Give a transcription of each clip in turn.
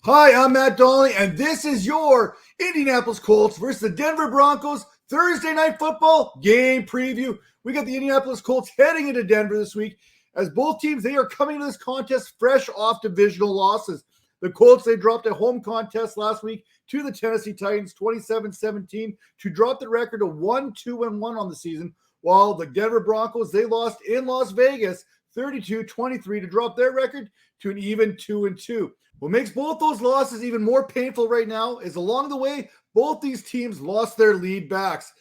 Hi, I'm Matt Donnelly, and this is your Indianapolis Colts versus the Denver Broncos Thursday Night Football game preview. We got the Indianapolis Colts heading into Denver this week, as both teams, they are coming to this contest fresh off divisional losses. The Colts, they dropped a home contest last week to the Tennessee Titans, 27-17, to drop the record to 1-2-1 on the season, while the Denver Broncos, they lost in Las Vegas, 32-23, to drop their record to an even 2-2. What makes both those losses even more painful right now is along the way, both these teams lost their lead backs.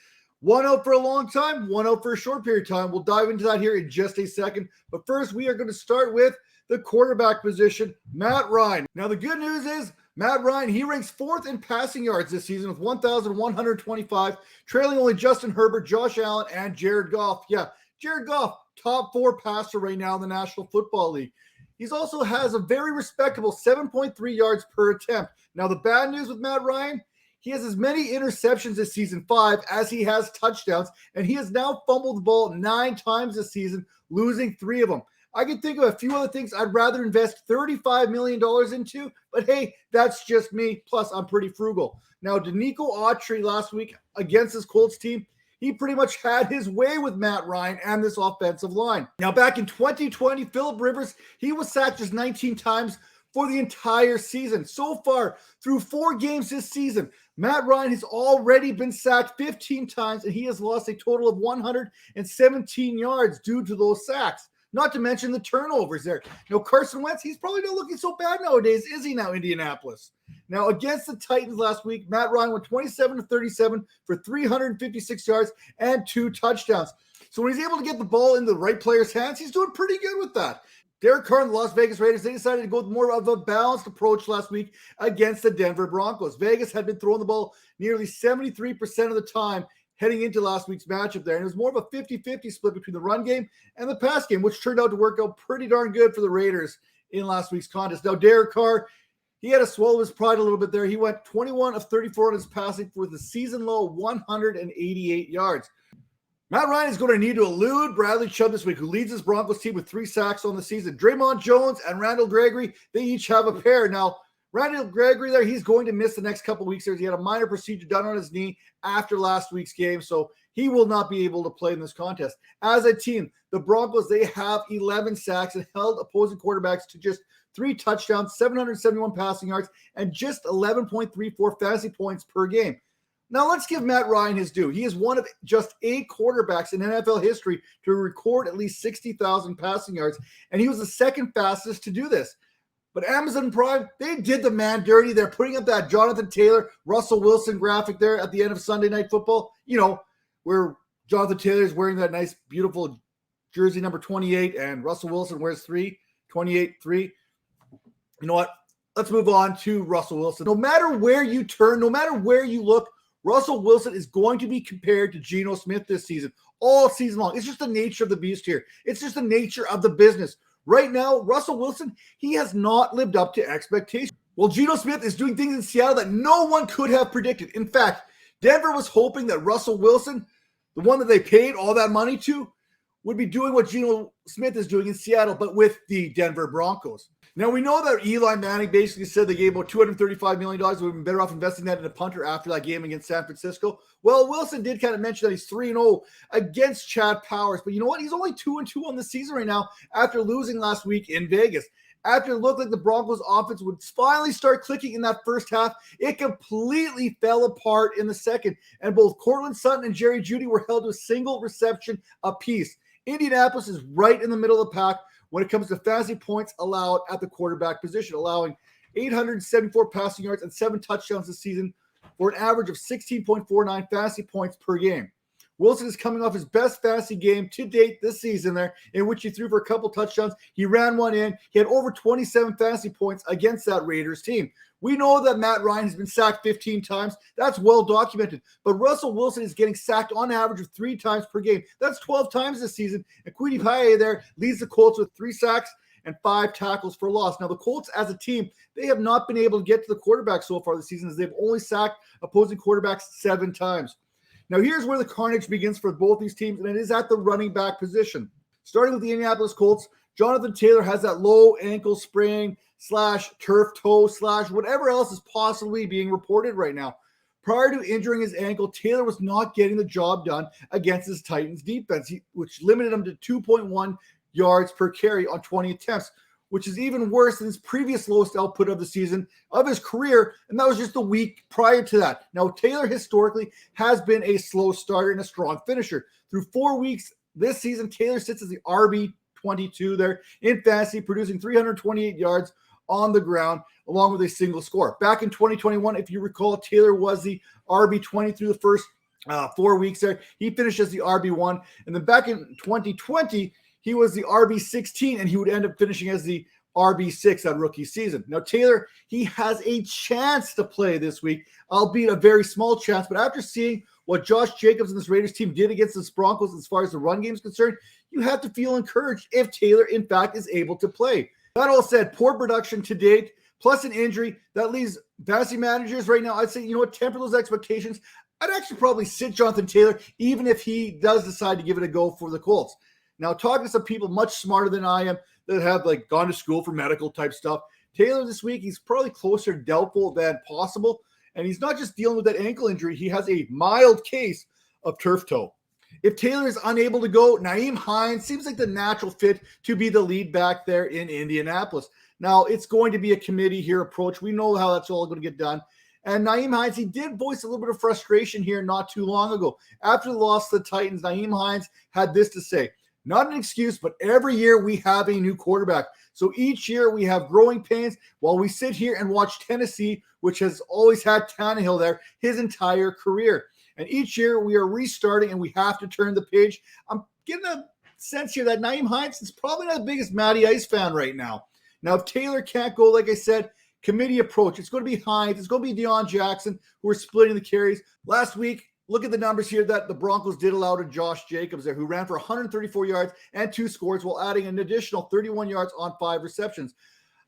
One out for a long time, one out for a short period of time. We'll dive into that here in just a second. But first, we are going to start with the quarterback position, Matt Ryan. Now, the good news is Matt Ryan, he ranks fourth in passing yards this season with 1,125, trailing only Justin Herbert, Josh Allen, and Jared Goff. Yeah, Jared Goff, top 4 passer right now in the National Football League. He also has a very respectable 7.3 yards per attempt. Now, the bad news with Matt Ryan, he has as many interceptions this season, 5, as he has touchdowns, and he has now fumbled the ball 9 times this season, losing 3 of them. I can think of a few other things I'd rather invest $35 million into, but hey, that's just me. Plus, I'm pretty frugal. Now, Danico Autry last week against his Colts team, he pretty much had his way with Matt Ryan and this offensive line. Now, back in 2020, Phillip Rivers, he was sacked just 19 times for the entire season. So far, through 4 games this season, Matt Ryan has already been sacked 15 times, and he has lost a total of 117 yards due to those sacks. Not to mention the turnovers there. Now, Carson Wentz, he's probably not looking so bad nowadays, is he now, Indianapolis? Now, against the Titans last week, Matt Ryan went 27-37 for 356 yards and 2 touchdowns. So when he's able to get the ball in the right player's hands, he's doing pretty good with that. Derek Carr and the Las Vegas Raiders, they decided to go with more of a balanced approach last week against the Denver Broncos. Vegas had been throwing the ball nearly 73% of the time heading into last week's matchup there. And it was more of a 50-50 split between the run game and the pass game, which turned out to work out pretty darn good for the Raiders in last week's contest. Now, Derek Carr, he had to swallow his pride a little bit there. He went 21 of 34 on his passing for the season low 188 yards. Matt Ryan is going to need to elude Bradley Chubb this week, who leads his Broncos team with 3 sacks on the season. Draymond Jones and Randall Gregory, they each have a pair. Now, Randall Gregory there, he's going to miss the next couple weeks. He had a minor procedure done on his knee after last week's game, so he will not be able to play in this contest. As a team, the Broncos, they have 11 sacks and held opposing quarterbacks to just 3 touchdowns, 771 passing yards, and just 11.34 fantasy points per game. Now, let's give Matt Ryan his due. He is one of just 8 quarterbacks in NFL history to record at least 60,000 passing yards, and he was the second fastest to do this. But Amazon Prime, they did the man dirty. They're putting up that Jonathan Taylor, Russell Wilson graphic there at the end of Sunday Night Football, you know, where Jonathan Taylor is wearing that nice, beautiful jersey number 28, and Russell Wilson wears 28, 3. You know what? Let's move on to Russell Wilson. No matter where you turn, no matter where you look, Russell Wilson is going to be compared to Geno Smith this season, all season long. It's just the nature of the beast here. It's just the nature of the business. Right now, Russell Wilson, he has not lived up to expectations. Well, Geno Smith is doing things in Seattle that no one could have predicted. In fact, Denver was hoping that Russell Wilson, the one that they paid all that money to, would be doing what Geno Smith is doing in Seattle, but with the Denver Broncos. Now, we know that Eli Manning basically said they gave about $235 million. We've been better off investing that in a punter after that game against San Francisco. Well, Wilson did kind of mention that he's 3-0 against Chad Powers. But you know what? He's only 2-2 on the season right now after losing last week in Vegas. After it looked like the Broncos offense would finally start clicking in that first half, it completely fell apart in the second. And both Courtland, Sutton, and Jerry Jeudy were held to a single reception apiece. Indianapolis is right in the middle of the pack when it comes to fantasy points allowed at the quarterback position, allowing 874 passing yards and 7 touchdowns this season for an average of 16.49 fantasy points per game. Wilson is coming off his best fantasy game to date this season there, in which he threw for a couple touchdowns. He ran one in. He had over 27 fantasy points against that Raiders team. We know that Matt Ryan has been sacked 15 times. That's well documented. But Russell Wilson is getting sacked on average of 3 times per game. That's 12 times this season. And Quiddy Paye there leads the Colts with 3 sacks and 5 tackles for loss. Now, the Colts as a team, they have not been able to get to the quarterback so far this season, as they've only sacked opposing quarterbacks 7 times. Now, here's where the carnage begins for both these teams, and it is at the running back position. Starting with the Indianapolis Colts, Jonathan Taylor has that low ankle sprain / turf toe / whatever else is possibly being reported right now. Prior to injuring his ankle, Taylor was not getting the job done against his Titans defense, which limited him to 2.1 yards per carry on 20 attempts, which is even worse than his previous lowest output of the season of his career, and that was just the week prior to that. Now, Taylor historically has been a slow starter and a strong finisher. Through 4 weeks this season, Taylor sits as the RB22 there in fantasy, producing 328 yards on the ground, along with a single score. Back in 2021, if you recall, Taylor was the RB20 through the first 4 weeks there. He finished as the RB1. And then back in 2020, he was the RB16, and he would end up finishing as the RB6 that rookie season. Now, Taylor, he has a chance to play this week, albeit a very small chance. But after seeing what Josh Jacobs and this Raiders team did against the Broncos as far as the run game is concerned, you have to feel encouraged if Taylor, in fact, is able to play. That all said, poor production to date, plus an injury, that leaves fantasy managers right now, I'd say, you know what, temper those expectations. I'd actually probably sit Jonathan Taylor, even if he does decide to give it a go for the Colts. Now, talking to some people much smarter than I am that have gone to school for medical type stuff, Taylor this week, he's probably closer to doubtful than possible. And he's not just dealing with that ankle injury, he has a mild case of turf toe. If Taylor is unable to go, Nyheim Hines seems like the natural fit to be the lead back there in Indianapolis. Now, it's going to be a committee here approach. We know how that's all going to get done. And Nyheim Hines, he did voice a little bit of frustration here not too long ago. After the loss to the Titans, Nyheim Hines had this to say: "Not an excuse, but every year we have a new quarterback. So each year we have growing pains while we sit here and watch Tennessee, which has always had Tannehill there his entire career. And each year we are restarting and we have to turn the page." I'm getting a sense here that Nyheim Hines is probably not the biggest Matty Ice fan right now. Now, if Taylor can't go, like I said, committee approach. It's going to be Hines. It's going to be Deion Jackson who are splitting the carries. Last week, look at the numbers here that the Broncos did allow to Josh Jacobs there, who ran for 134 yards and 2 scores while adding an additional 31 yards on 5 receptions.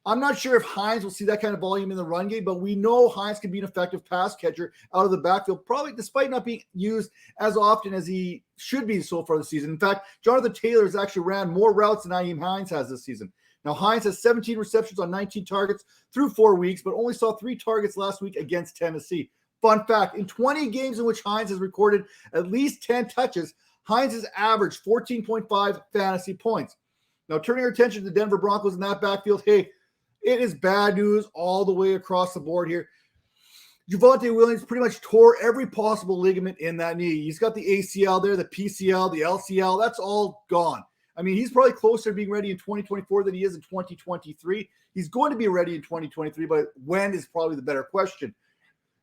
I'm not sure if Hines will see that kind of volume in the run game, but we know Hines can be an effective pass catcher out of the backfield, probably despite not being used as often as he should be so far this season. In fact, Jonathan Taylor has actually ran more routes than Nyheim Hines has this season. Now, Hines has 17 receptions on 19 targets through 4 weeks, but only saw 3 targets last week against Tennessee. Fun fact, in 20 games in which Hines has recorded at least 10 touches, Hines has averaged 14.5 fantasy points. Now, turning our attention to the Denver Broncos in that backfield, hey, it is bad news all the way across the board here. Javonte Williams pretty much tore every possible ligament in that knee. He's got the ACL there, the PCL, the LCL. That's all gone. I mean, he's probably closer to being ready in 2024 than he is in 2023. He's going to be ready in 2023, but when is probably the better question.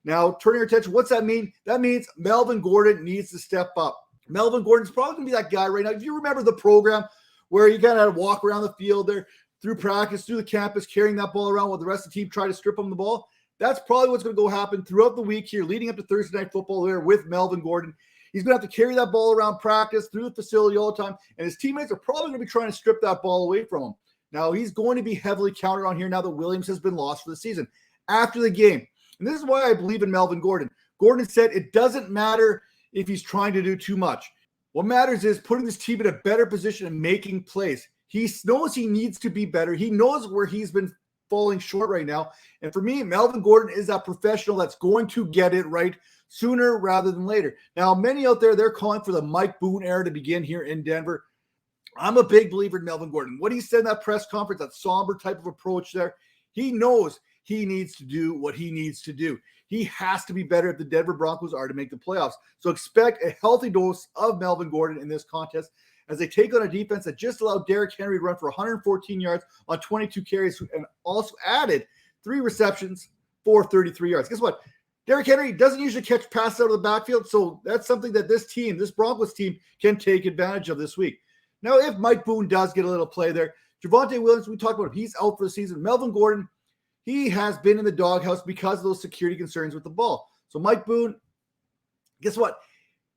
Now, turning our attention, what's that mean? That means Melvin Gordon needs to step up. Melvin Gordon's probably going to be that guy right now. If you remember the program where you kind of had to walk around the field there, through practice, through the campus, carrying that ball around while the rest of the team try to strip him the ball, that's probably what's going to go happen throughout the week here, leading up to Thursday Night Football there with Melvin Gordon. He's going to have to carry that ball around practice, through the facility all the time, and his teammates are probably going to be trying to strip that ball away from him. Now, he's going to be heavily counted on here now that Williams has been lost for the season. After the game, and this is why I believe in Melvin Gordon. Gordon said it doesn't matter if he's trying to do too much. What matters is putting this team in a better position and making plays. He knows he needs to be better. He knows where he's been falling short right now. And for me, Melvin Gordon is that professional that's going to get it right sooner rather than later. Now, many out there, they're calling for the Mike Boone era to begin here in Denver. I'm a big believer in Melvin Gordon. What he said in that press conference, that somber type of approach there, he knows he needs to do what he needs to do. He has to be better if the Denver Broncos are to make the playoffs. So expect a healthy dose of Melvin Gordon in this contest as they take on a defense that just allowed Derrick Henry to run for 114 yards on 22 carries and also added 3 receptions for 33 yards. Guess what? Derrick Henry doesn't usually catch passes out of the backfield, so that's something that this team, this Broncos team, can take advantage of this week. Now, if Mike Boone does get a little play there, Javonte Williams, we talked about him, he's out for the season. Melvin Gordon, he has been in the doghouse because of those security concerns with the ball. So Mike Boone, guess what?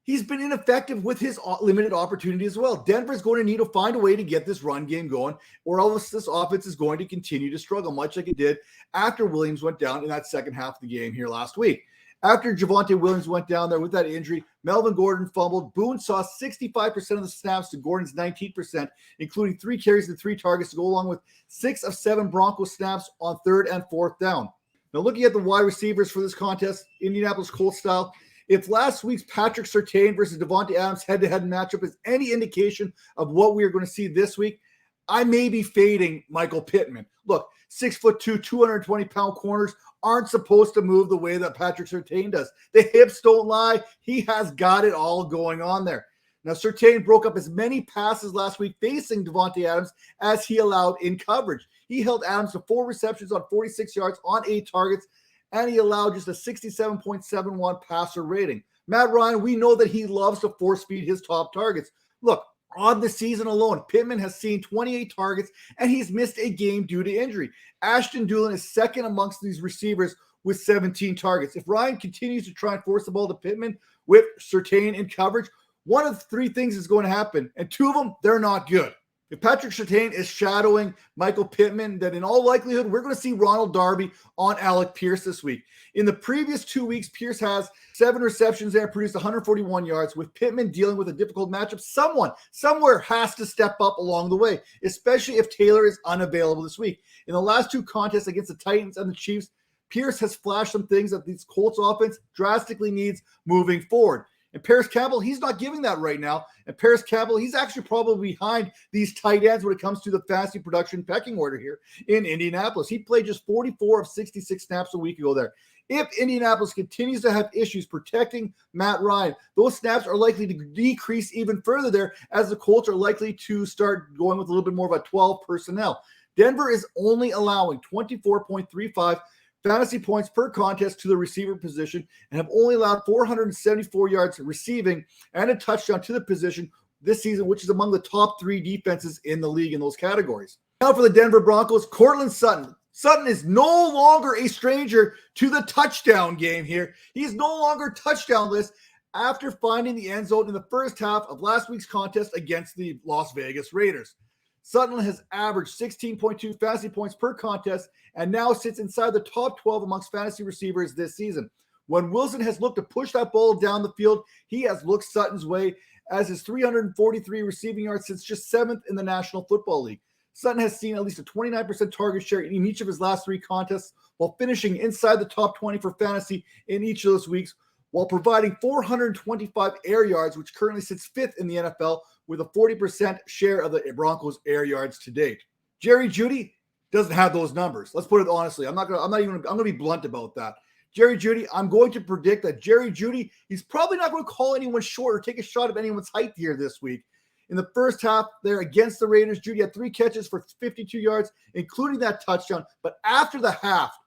He's been ineffective with his limited opportunity as well. Denver's going to need to find a way to get this run game going, or else this offense is going to continue to struggle, much like it did after Williams went down in that second half of the game here last week. After Javonte Williams went down there with that injury, Melvin Gordon fumbled. Boone saw 65% of the snaps to Gordon's 19%, including 3 carries and 3 targets to go along with 6 of 7 Broncos snaps on 3rd and 4th down. Now, looking at the wide receivers for this contest, Indianapolis Colts style, if last week's Patrick Surtain versus Davante Adams head-to-head matchup is any indication of what we are going to see this week, I may be fading Michael Pittman. Look, 6'2", 220-pound corners aren't supposed to move the way that Patrick Surtain does. The hips don't lie. He has got it all going on there. Now, Surtain broke up as many passes last week facing Davante Adams as he allowed in coverage. He held Adams to 4 receptions on 46 yards on 8 targets, and he allowed just a 67.71 passer rating. Matt Ryan, we know that he loves to force feed his top targets. Look, on the season alone, Pittman has seen 28 targets, and he's missed a game due to injury. Ashton Dulin is second amongst these receivers with 17 targets. If Ryan continues to try and force the ball to Pittman with Surtain in coverage, one of 3 things is going to happen, and 2 of them, they're not good. If Patrick Surtain is shadowing Michael Pittman, then in all likelihood, we're going to see Ronald Darby on Alec Pierce this week. In the previous 2 weeks, Pierce has 7 receptions there, produced 141 yards. With Pittman dealing with a difficult matchup, someone, somewhere has to step up along the way, especially if Taylor is unavailable this week. In the last 2 contests against the Titans and the Chiefs, Pierce has flashed some things that these Colts offense drastically needs moving forward. And Paris Campbell, he's not giving that right now. And Paris Campbell, he's actually probably behind these tight ends when it comes to the fantasy production pecking order here in Indianapolis. He played just 44 of 66 snaps a week ago there. If Indianapolis continues to have issues protecting Matt Ryan, those snaps are likely to decrease even further there as the Colts are likely to start going with a little bit more of a 12 personnel. Denver is only allowing 24.35 fantasy points per contest to the receiver position and have only allowed 474 yards receiving and a touchdown to the position this season, which is among the top 3 defenses in the league in those categories. Now for the Denver Broncos, Courtland Sutton. Sutton is no longer a stranger to the touchdown game here. He's no longer touchdownless after finding the end zone in the first half of last week's contest against the Las Vegas Raiders. Sutton has averaged 16.2 fantasy points per contest and now sits inside the top 12 amongst fantasy receivers this season. When Wilson has looked to push that ball down the field, he has looked Sutton's way as his 343 receiving yards sits just 7th in the National Football League. Sutton has seen at least a 29% target share in each of his last 3 contests while finishing inside the top 20 for fantasy in each of those weeks while providing 425 air yards, which currently sits 5th in the NFL with a 40% share of the Broncos air yards to date. Jerry Jeudy doesn't have those numbers. Let's put it honestly. I'm going to be blunt about that. Jerry Jeudy, I'm going to predict that Jerry Jeudy, he's probably not going to call anyone short or take a shot at anyone's height here this week. In the first half there against the Raiders, Jeudy had 3 catches for 52 yards, including that touchdown. But after the half,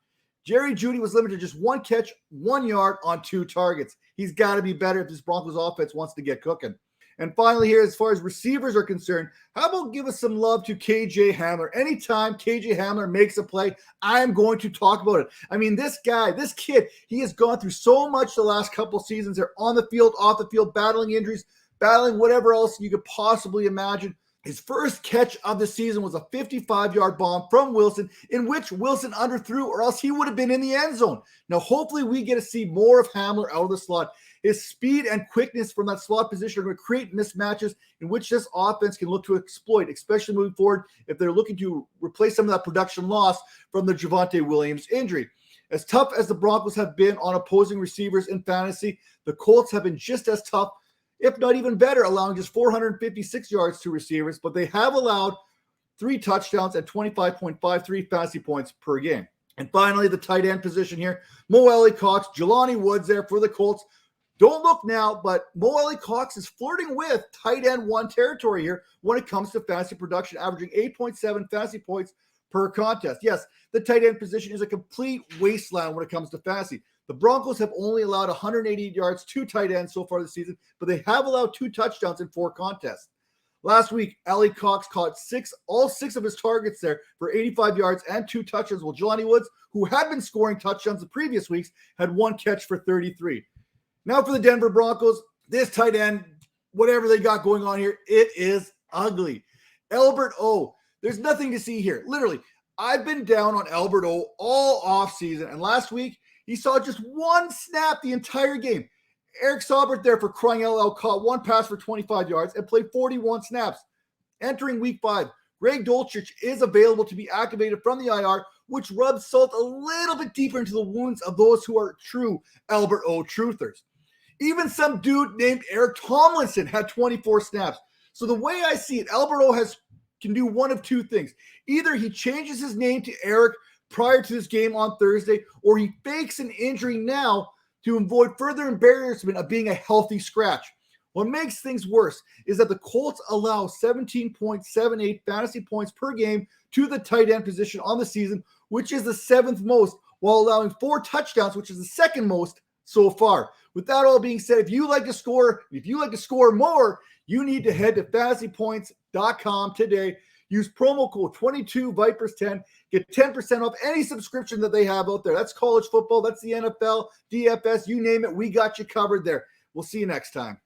Jerry Jeudy was limited to just 1 catch, 1 yard on 2 targets. He's got to be better if this Broncos offense wants to get cooking. And finally here, as far as receivers are concerned, how about give us some love to KJ Hamler? Anytime KJ Hamler makes a play, I'm going to talk about it. I mean, this guy, this kid, he has gone through so much the last couple seasons. They're on the field, off the field, battling injuries, battling whatever else you could possibly imagine. His first catch of the season was a 55-yard bomb from Wilson, in which Wilson underthrew, or else he would have been in the end zone. Now, hopefully we get to see more of Hamler out of the slot. His speed and quickness from that slot position are going to create mismatches in which this offense can look to exploit, especially moving forward if they're looking to replace some of that production loss from the Javonte Williams injury. As tough as the Broncos have been on opposing receivers in fantasy, the Colts have been just as tough, if not even better, allowing just 456 yards to receivers, but they have allowed 3 touchdowns and 25.53 fantasy points per game. And finally, the tight end position here, Mo Alley-Cox, Jelani Woods there for the Colts. Don't look now, but Mo Alley-Cox is flirting with tight end 1 territory here when it comes to fantasy production, averaging 8.7 fantasy points per contest. Yes, the tight end position is a complete wasteland when it comes to fantasy. The Broncos have only allowed 188 yards to tight ends so far this season, but they have allowed 2 touchdowns in 4 contests. Last week, Alley-Cox caught all 6 of his targets there for 85 yards and 2 touchdowns, while Jelani Woods, who had been scoring touchdowns the previous weeks, had 1 catch for 33. Now for the Denver Broncos, this tight end, whatever they got going on here, it is ugly. Albert O, there's nothing to see here. Literally, I've been down on Albert O all offseason, and last week He saw just one snap the entire game. Eric Saubert there, for crying out loud, caught one pass for 25 yards and played 41 snaps. Entering week 5, Greg Dulcich is available to be activated from the IR, which rubs salt a little bit deeper into the wounds of those who are true Albert O truthers. Even some dude named Eric Tomlinson had 24 snaps. So the way I see it, Albert O can do one of two things. Either he changes his name to Eric prior to this game on Thursday, or he fakes an injury now to avoid further embarrassment of being a healthy scratch. What makes things worse is that the Colts allow 17.78 fantasy points per game to the tight end position on the season, which is the 7th most, while allowing 4 touchdowns, which is the 2nd most so far. With that all being said, if you like to score more, you need to head to fantasypoints.com today. Use promo code 22Vipers10. Get 10% off any subscription that they have out there. That's college football. That's the NFL, DFS, you name it. We got you covered there. We'll see you next time.